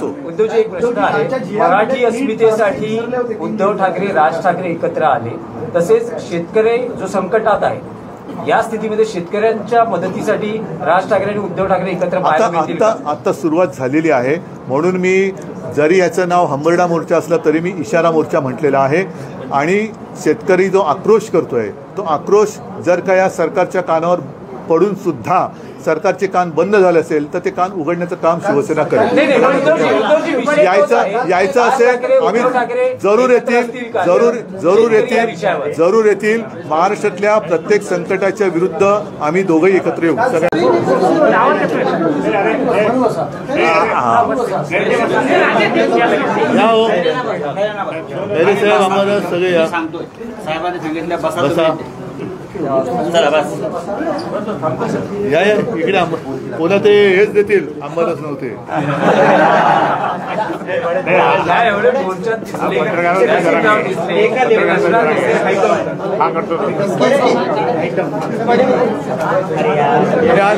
असतो। उद्धवजी एक प्रश्न आहे, मराठी अस्मितेसाठी उद्धव ठाकरे राज ठाकरे एकत्र आले, तसेच शेतकरी जो संकटात आहे या स्थितीमध्ये शेतकऱ्यांच्या मदतीसाठी राज ठाकरे आणि उद्धव ठाकरे एकत्र आता सुरुवात झालेली आहे। म्हणून मी जरी याचं नाव हंबरडा मोर्चा असलं तरी मी इशारा मोर्चा म्हटलेला आहे। आणि शेतकरी जो आक्रोश करतोय तो आक्रोश जर का या सरकारच्या कानावर पडून सुद्धा सरकारचे कान बंद झाले असेल तर ते कान उघडण्याचं काम शिवसेना करेल। यायचं असेल आम्ही जरूर येतील। महाराष्ट्रातल्या प्रत्येक संकटाच्या विरुद्ध आम्ही दोघंही एकत्र येऊ। सगळे या इकडे पुन्हा ते हेच देतील, आंबारच नव्हते।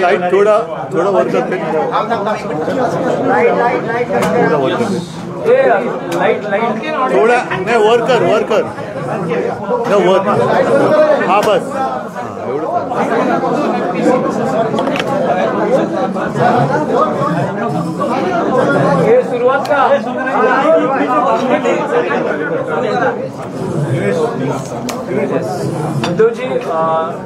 लाईट थोडा वर करते, थोडा नाही वर हा बस सुरुवात का उद्धवजी,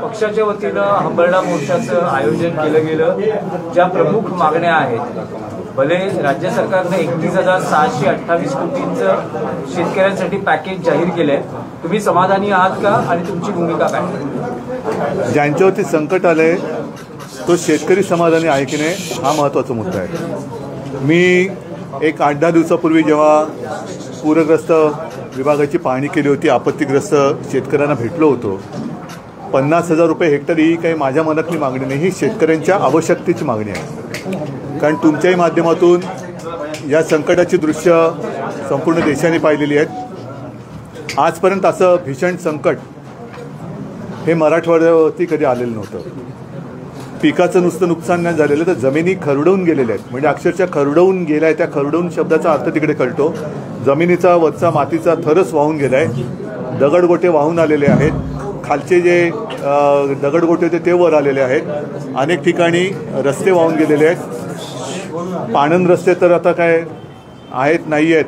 पक्षाच्या वतीनं हंबरडा मोर्चाचं आयोजन केलं गेलं। ज्या प्रमुख मागण्या आहेत, भले राज्य सरकारने 31,628 कोटींचं शेतकऱ्यांसाठी पॅकेज जाहीर केलंय, तुम्ही समाधानी आहात का आणि तुमची भूमिका काय? ज्यांच्यावरती संकट आलंय तो शेतकरी समाधानी आहे की नाही हा महत्त्वाचा मुद्दा आहे। मी एक 8-10 दिवसापूर्वी जेव्हा पूरग्रस्त विभागाची पाहणी केली होती, आपत्तीग्रस्त शेतकऱ्यांना भेटलो होतो, 50,000 रुपये हेक्टर ही काही माझ्या मनातली मागणी नाही, ही शेतकऱ्यांच्या आवश्यकतेची मागणी आहे। कारण तुमच्याही माध्यमातून या संकटाची दृश्य संपूर्ण देशाने पाहिलेली आहेत। आजपर्यंत असं भीषण संकट हे मराठवाड्यावरती कधी आलेलं नव्हतं। पिकाचं नुसतं नुकसान नाही झालेलं तर जमिनी खरडवून गेलेल्या आहेत, म्हणजे अक्षरशः खरडवून गेल्या आहे। त्या खरडवून शब्दाचा अर्थ तिकडे कळतो, जमिनीचा वरचा मातीचा थरच वाहून गेला आहे, दगडगोटे वाहून आलेले आहेत, खालचे जे दगडगोटे होते ते वर आलेले आहेत, अनेक ठिकाणी रस्ते वाहून गेलेले आहेत। पाणंद रस्ते तर आता काय आहेत नाही आहेत।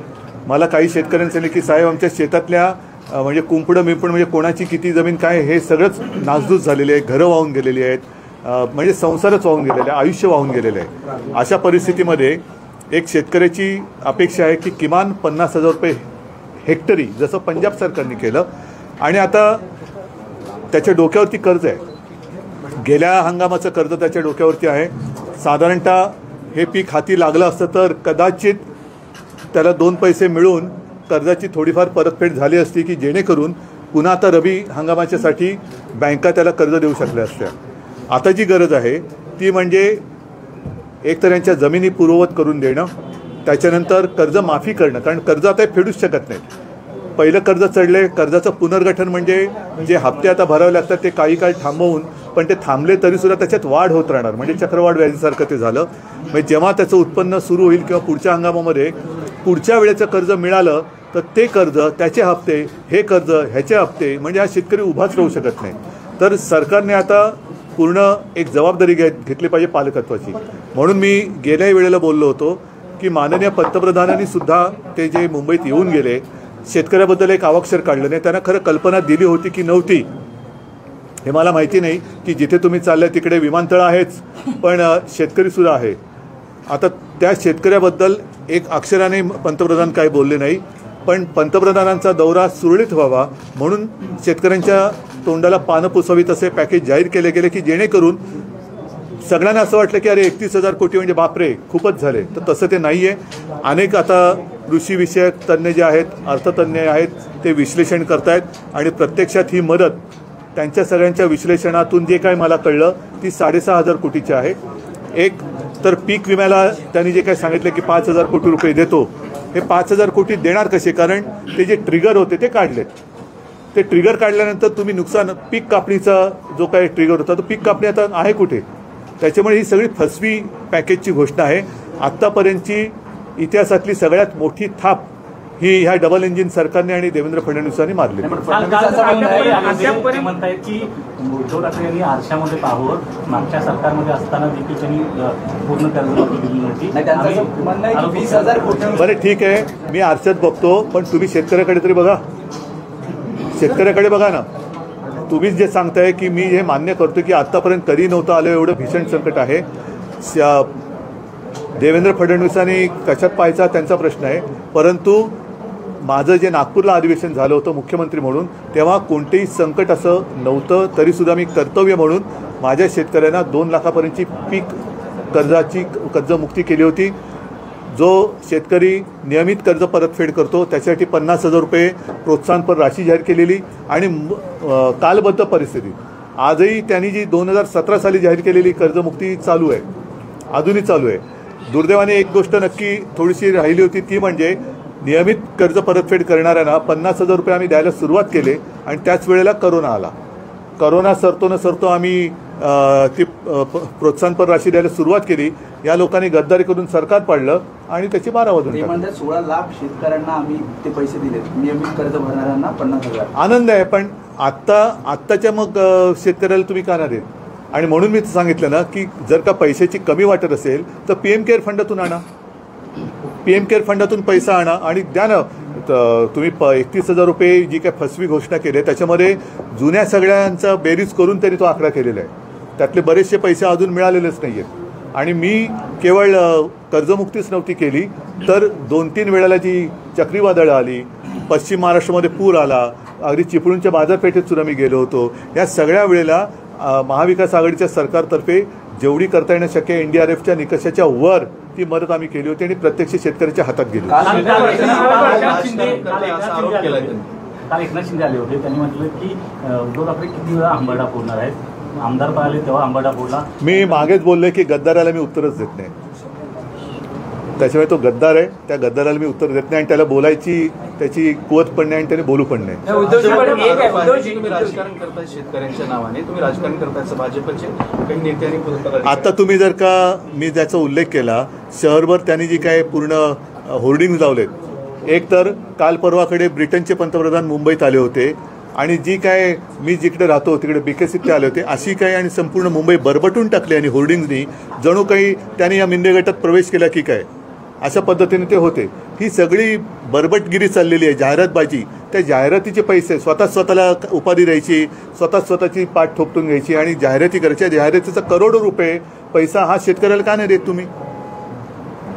मला काही शेतकऱ्यांनी सांगितले की साहेब आमच्या शेतातल्या म्हणजे कुंपडं मिंपड म्हणजे कोणाची किती जमीन काय हे सगळंच नासधूस झालेले आहे, घरं वाहून गेलेली आहेत, म्हणजे संसारच वाहून गेलेले आहे, आयुष्य वाहून गेलेलं आहे। अशा परिस्थितीमध्ये एक शेतकऱ्याची अपेक्षा आहे की किमान 50,000 रुपये हेक्टरी जसं पंजाब सरकारने केलं, आणि आता त्याच्या डोक्यावरती कर्ज आहे, गेल्या हंगामाचं कर्ज त्याच्या डोक्यावरती आहे। साधारणतः हे पीक हाती लागलं असतं तर कदाचित त्याला 2 पैसे मिळून कर्जाची थोडीफार परतफेड झाली असती की जेणेकरून पुन्हा आता रबी हंगामाच्यासाठी बँका त्याला कर्ज देऊ शकल्या असत्या। आता जी गरज आहे ती म्हणजे एकतर यांच्या जमिनी पूर्ववत करून देणं, त्याच्यानंतर कर्ज माफी करणं, कारण कर्ज आता फेडूच शकत नाहीत। पहिलं कर्ज चढले, कर्जाचं पुनर्गठन म्हणजे जे हप्ते आता भरावे लागतात ते काही काळ थांबवून, पण ते थांबले तरीसुद्धा त्याच्यात वाढ होत राहणार, म्हणजे चक्रवाढ व्याजीसारखं ते झालं। म्हणजे जेव्हा त्याचं उत्पन्न सुरू होईल किंवा पुढच्या हंगामामध्ये पुढच्या वेळेचं कर्ज मिळालं तर ते कर्ज, त्याचे हप्ते, हे कर्ज, ह्याचे हप्ते, म्हणजे हा शेतकरी उभाच राहू शकत नाही। तर सरकारने आता पूर्ण एक जबाबदारी घेतली पाहिजे पालकत्वाची। म्हणून मी गेल्याही वेळेला बोललो होतो की माननीय पंतप्रधानांनी सुद्धा ते जे मुंबईत येऊन गेले, शेतकऱ्याबद्दल एक अवाक्षर काढलं नाही। त्यांना खरं कल्पना दिली होती की नव्हती हे मला माहिती नाही, की जिथे तुम्ही चालले तिकडे विमानतळ आहेच पण शेतकरीसुद्धा आहे। आता त्या शेतकऱ्याबद्दल एक अक्षराने पंतप्रधान काय बोलले नाही, पण पंतप्रधानांचा दौरा सुरळीत व्हावा म्हणून शेतकऱ्यांच्या तोंडाला पानं पुसावीत असे पॅकेज जाहीर केले गेले की जेणेकरून सगळ्यांना असं वाटलं की अरे 31,000 कोटी म्हणजे बापरे खूपच झाले, तर तसं ते नाही आहे। अनेक आता कृषीविषयक तज्ज्ञ जे आहेत, अर्थतज्ज्ञ आहेत, ते विश्लेषण करतायत आणि प्रत्यक्षात ही मदत त्यांच्या सगळ्यांच्या विश्लेषणातून जे काय मला कळलं ती 6,500 कोटीची आहे। एक तर पीक विम्याला त्यांनी जे काय सांगितलं की 5,000 कोटी रुपये देतो, हे 5,000 कोटी देणार कसे, कारण ते जे ट्रिगर होते ते काढलेत। ते ट्रिगर काढल्यानंतर तुम्ही नुकसान, पीक कापणीचा जो काही ट्रिगर होता तो पीक कापणी आता आहे कुठे, त्याच्यामुळे ही सगळी फसवी पॅकेजची घोषणा आहे। आत्तापर्यंतची इतिहासातली सगळ्यात मोठी थाप ही ह्या डबल इंजिन सरकारने आणि देवेंद्र फडणवीसांनी मारली. म्हणतायत की उद्धव ठाकरे यांनी आरशामध्ये पाहावं, मागच्या सरकारमध्ये असताना देखील त्यांनी पूर्ण कर्जमाफी दिली नव्हती. बरं ठीक आहे, मी आरशात बघतो, पण तुम्ही शेतकऱ्याकडे तरी बघा. शेतकऱ्याकडे बघा ना. तुम्हीच जे सांगताय की मी हे मान्य करतो की आत्तापर्यंत कधी नव्हतं आलं एवढं भीषण संकट आहे. देवेंद्र फडणवीसांनी कशात पाहायचा त्यांचा प्रश्न आहे, परंतु माझं जे नागपूरला अधिवेशन झालं होतं मुख्यमंत्री म्हणून, तेव्हा कोणतेही संकट असं नव्हतं. तरीसुद्धा मी कर्तव्य म्हणून माझ्या शेतकऱ्यांना 2 लाखापर्यंतची पीक कर्जमुक्ती केली होती. जो शेतकरी नियमित कर्ज परतफेड करतो त्याच्यासाठी 50,000 रुपये प्रोत्साहनपर राशी जाहीर केलेली आणि कालबद्ध परिस्थितीत आजही त्यांनी जी 2017 साली जाहीर केलेली कर्जमुक्ती चालू आहे, अजूनही चालू आहे. दुर्दैवाने एक गोष्ट नक्की थोडीशी राहिली होती, ती म्हणजे नियमित कर्ज परतफेड करणाऱ्यांना 50,000 रुपये आम्ही द्यायला सुरुवात केली आणि त्याच वेळेला करोना आला. करोना सरतो न सरतो आम्ही ती प्रोत्साहनपर राशी द्यायला सुरुवात केली. या लोकांनी गद्दारी करून सरकार पाडलं आणि त्याची 12 वाजून ते म्हणतात 16 लाख शेतकऱ्यांना आम्ही ते पैसे दिले, नियमित कर्ज भरणाऱ्यांना 50,000. आनंद आहे, पण आत्ताच्या मग शेतकऱ्याला तुम्ही का नाही देत? आणि म्हणून मी सांगितलं ना की जर का पैशाची कमी वाटत असेल तर PM केअर फंडातून आणा. PM केअर फंडातून पैसा आणा आणि द्या ना. तुम्ही 31,000 रुपये जी काय फसवी घोषणा केली आहे त्याच्यामध्ये जुन्या सगळ्यांचा बेरीज करून त्यांनी तो आकडा केलेला आहे. त्यातले बरेचसे पैसे अजून मिळालेलेच नाही आहेत. आणि मी केवळ कर्जमुक्तीच नव्हती केली, तर 2-3 वेळेला जी चक्रीवादळं आली, पश्चिम महाराष्ट्रामध्ये पूर आला, अगदी चिपळूणच्या बाजारपेठेत सुद्धा मी गेलो होतो. या सगळ्या वेळेला महाविकास आघाडीच्या सरकारतर्फे जेवढी करता येणं शक्य आहे NDRFच्या निकषाच्या वर ती मदत आम्ही केली होती आणि प्रत्यक्ष शेतकऱ्याच्या हातात गेली. काल एकनाथ शिंदे आले होते, त्यांनी म्हटलं की उद्धव ठाकरे किती वेळा हंबरडा फोडणार आहेत. आमदार पाहिले तेव्हा हंबरडा फोडला. मी मागेच बोललोय की गद्दाराला मी उत्तरच देत नाही. त्याच्यामुळे तो गद्दार आहे, त्या गद्दाराला मी उत्तर देत नाही आणि त्याला बोलायची त्याची कुवत पण नाही आणि त्याने बोलू पण नाही. राजकारण करताय शेतकऱ्यांच्या नावाने, तुम्ही राजकारण करताय भाजपचे काही नेत्यांनी. आता तुम्ही जर का मी ज्याचा उल्लेख केला, शहरभर त्यांनी जी काय पूर्ण होर्डिंग लावलेत. एक तर काल परवाकडे ब्रिटनचे पंतप्रधान मुंबईत आले होते आणि जी काय मी जिकडे राहतो तिकडे BKCत ते आले होते. अशी काय आणि संपूर्ण मुंबई बरबटून टाकली आणि होर्डिंग्सनी जणू काही त्यांनी या मिंदे गटात प्रवेश केला की काय, अशा पद्धतीने ते होते. ही सगळी बरबटगिरी चाललेली आहे, जाहिरातबाजी. त्या जाहिरातीचे पैसे स्वतःला उपाधी द्यायची, स्वतःची पाठ थोपटून घ्यायची आणि जाहिराती करायच्या. जाहिरातीचा करोडो रुपये पैसा हा शेतकऱ्याला का नाही देत तुम्ही?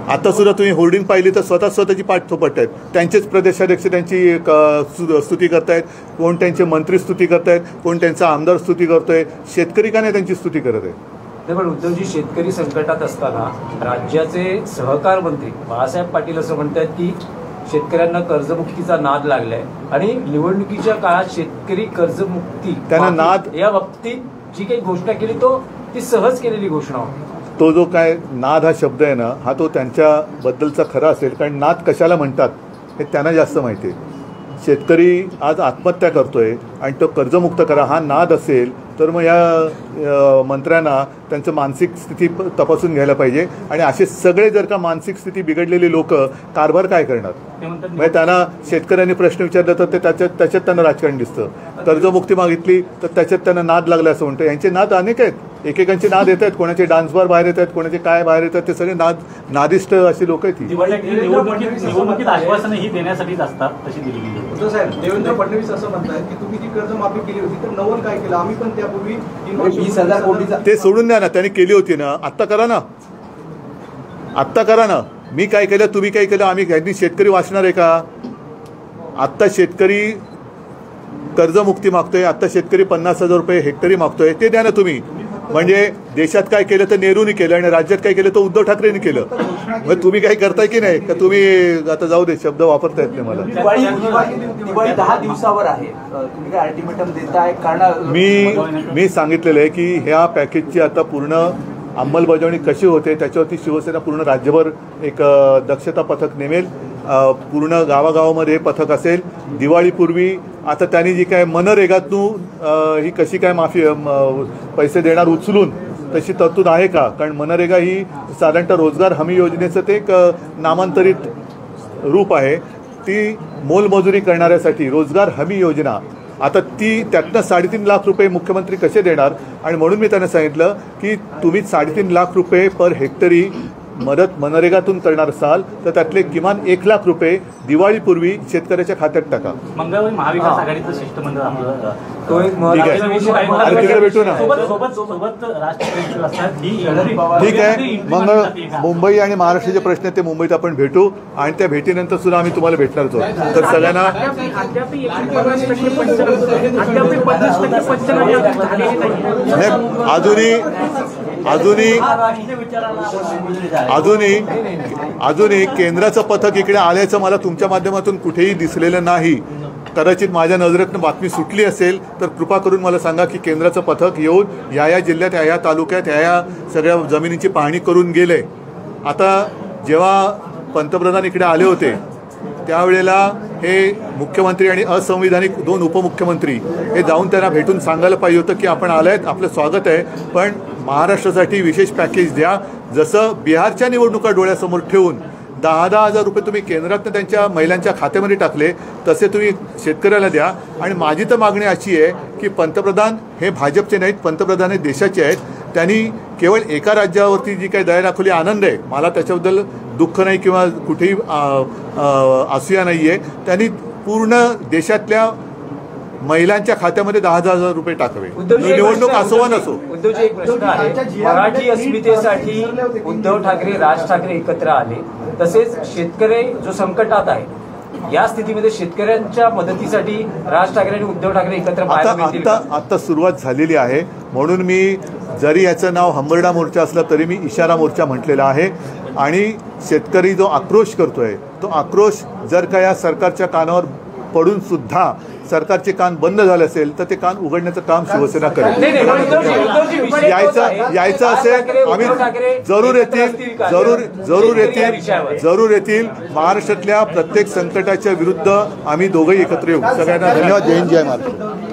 आता सुद्धा तुम्ही होर्डिंग पाहिली तर स्वतःची पाठ थोपट आहेत. त्यांचेच प्रदेशाध्यक्ष त्यांची स्तुती करतायत, कोण त्यांचे मंत्री स्तुती करतायत, कोण त्यांचा आमदार स्तुती करतोय. शेतकरी का नाही त्यांची स्तुती करत आहे? पण उद्धवजी, शेतकरी संकटात असताना राज्याचे सहकार मंत्री बाळासाहेब पाटील असं म्हणतात की शेतकऱ्यांना कर्जमुक्तीचा नाद लागलाय आणि निवडणुकीच्या काळात शेतकरी कर्जमुक्ती त्यांना नाद या बाबतीत जी काही घोषणा केली ती सहज केलेली घोषणा होती. तो जो काय नाद हा शब्द आहे ना, हा तो त्यांच्याबद्दलचा खरा असेल, कारण नाद कशाला म्हणतात हे त्यांना जास्त माहिती आहे. शेतकरी आज आत्महत्या करतोय आणि तो कर्जमुक्त करा हा नाद असेल तर मग या मंत्र्यांना त्यांचं मानसिक स्थिती तपासून घ्यायला पाहिजे. आणि असे सगळे जर का मानसिक स्थिती बिघडलेली लोक कारभार काय करणार? म्हणजे त्यांना शेतकऱ्यांनी प्रश्न विचारला तर ते त्याच्यात त्यांना राजकारण दिसतं. कर्जमुक्ती मागितली तर त्याच्यात त्यांना नाद लागला असं म्हणतं. यांचे नाद अनेक आहेत, एकेकांचे नाद येत आहेत, कोणाचे डान्स बार बाहेर येत आहेत, कोणाचे काय बाहेर येतात. ते सगळे नादिष्ट अशी लोक आहेत. निवडणुकीत आश्वासनं ही देण्यासाठीच असतात तशी दिली गेली. देवेंद्र फडणवीस असं म्हणतात की तुम्ही जी कर्जमाफी केली होती तर नवल काय केलं, आम्ही पण त्यापूर्वी 20,000 कोटीचा. ते सोडून द्या ना, त्यांनी केली होती ना, आत्ता करा ना. मी काय केलं, तुम्ही काय केलं, आम्ही यांनी शेतकरी वाचणार आहे का? आत्ता शेतकरी कर्जमुक्ती मागतोय, आत्ता शेतकरी 50,000 रुपये हेक्टरी मागतोय, ते द्या ना तुम्ही. म्हणजे देशात काय केलं तर नेहरूनी केलं आणि राज्यात काय केलं तर उद्धव ठाकरेंनी केलं. मग तुम्ही काही करताय की नाही? का तुम्ही आता जाऊ दे, शब्द वापरता येत नाही मला. दिवाळी 10 दिवसावर आहे, तुम्ही काय अल्टिमेटम देताय? कारण मी सांगितलेलं आहे की ह्या पॅकेजची आता पूर्ण अंमलबजावणी कशी होते त्याच्यावरती शिवसेना पूर्ण राज्यभर एक दक्षता पथक नेमेल. पूर्ण गावागावामध्ये हे पथक असेल. दिवाळीपूर्वी आता त्यांनी जी काय मनरेगातून ही कशी काय माफी पैसे देणार उचलून तशी तरतूद आहे का? कारण मनरेगा ही साधारणतः रोजगार हमी योजनेचं ते एक नामांतरित रूप आहे. ती मोलमजुरी करणाऱ्यासाठी रोजगार हमी योजना, आता ती त्यातनं 3.5 लाख रुपये मुख्यमंत्री कसे देणार? आणि म्हणून मी त्यांना सांगितलं की तुम्ही 3.5 लाख रुपये पर हेक्टरी मदत मनरेगातून करणार असाल तर त्यातले किमान 1 लाख रुपये दिवाळीपूर्वी शेतकऱ्याच्या खात्यात टाका. मंगळवारी महाविकास आघाडीचं शिष्टमंडळ आपलं तो एक ठीक महत्त्वाचा विषय आहे. आहे. अरे तिकडे भेटू ना. सोबत राष्ट्रपती असतात ही ठीक आहे. मग मुंबई आणि महाराष्ट्राचे प्रश्न आहेत ते मुंबईत आपण भेटू आणि त्या भेटीनंतर सुद्धा आम्ही तुम्हाला भेटणारच आहोत. तर सगळ्यांना अजूनही केंद्राचं पथक इकडे आल्याचं मला तुमच्या माध्यमातून कुठेही दिसलेलं नाही. कदाचित माझ्या नजरेतनं बातमी सुटली असेल तर कृपा करून मला सांगा की केंद्राचं पथक येऊन या जिल्ह्यात या तालुक्यात या सगळ्या जमिनीची पाहणी करून गेले. आता जेव्हा पंतप्रधान इकडे आले होते त्यावेळेला हे मुख्यमंत्री आणि असंविधानिक 2 उपमुख्यमंत्री हे जाऊन त्यांना भेटून सांगायला पाहिजे होतं की आपण आलायत, आपलं स्वागत आहे, पण महाराष्ट्रासाठी विशेष पॅकेज द्या. जसं बिहारच्या निवडणुका डोळ्यासमोर ठेवून 10,000 हजार रुपये तुम्ही केंद्रातनं त्यांच्या महिलांच्या खात्यामध्ये टाकले तसे तुम्ही शेतकऱ्याला द्या. आणि माझी तर मागणी अशी आहे की पंतप्रधान हे भाजपचे नाहीत, पंतप्रधान हे देशाचे आहेत. त्यांनी केवळ एका राज्यावरती जी काही दया दाखवली आनंद आहे, मला त्याच्याबद्दल दुःख नाही किंवा कुठेही असूया नाही आहे. त्यांनी पूर्ण देशातल्या महिलांच्या खात्यामध्ये 10,000 हजार रुपये टाकावे. निवडणूक असो वा नसो. उद्धवजी एक प्रश्न आहे. मराठी अस्मितेसाठी उद्धव ठाकरे राज ठाकरे एकत्र आले, तसेच शेतकरी जो संकटात आहे या स्थितीमध्ये शेतकऱ्यांच्या मदतीसाठी राज ठाकरे आणि उद्धव ठाकरे एकत्र आता सुरुवात झालेली आहे. म्हणून मी जरी याचं नाव हंबरडा मोर्चा असलं तरी मी इशारा मोर्चा म्हटलेला आहे. आणि शेतकरी जो आक्रोश करतोय तो आक्रोश जर का या सरकारच्या कानावर पडून सुद्धा सरकारचे कान बंद झाले असेल तर ते कान उघडण्याचं काम शिवसेना करेल. यायचं असेल आम्ही जरूर येतील. महाराष्ट्रातल्या प्रत्येक संकटाच्या विरुद्ध आम्ही दोघंही एकत्र येऊ. सगळ्यांना धन्यवाद. जय हिंद, जय महाराष्ट्र.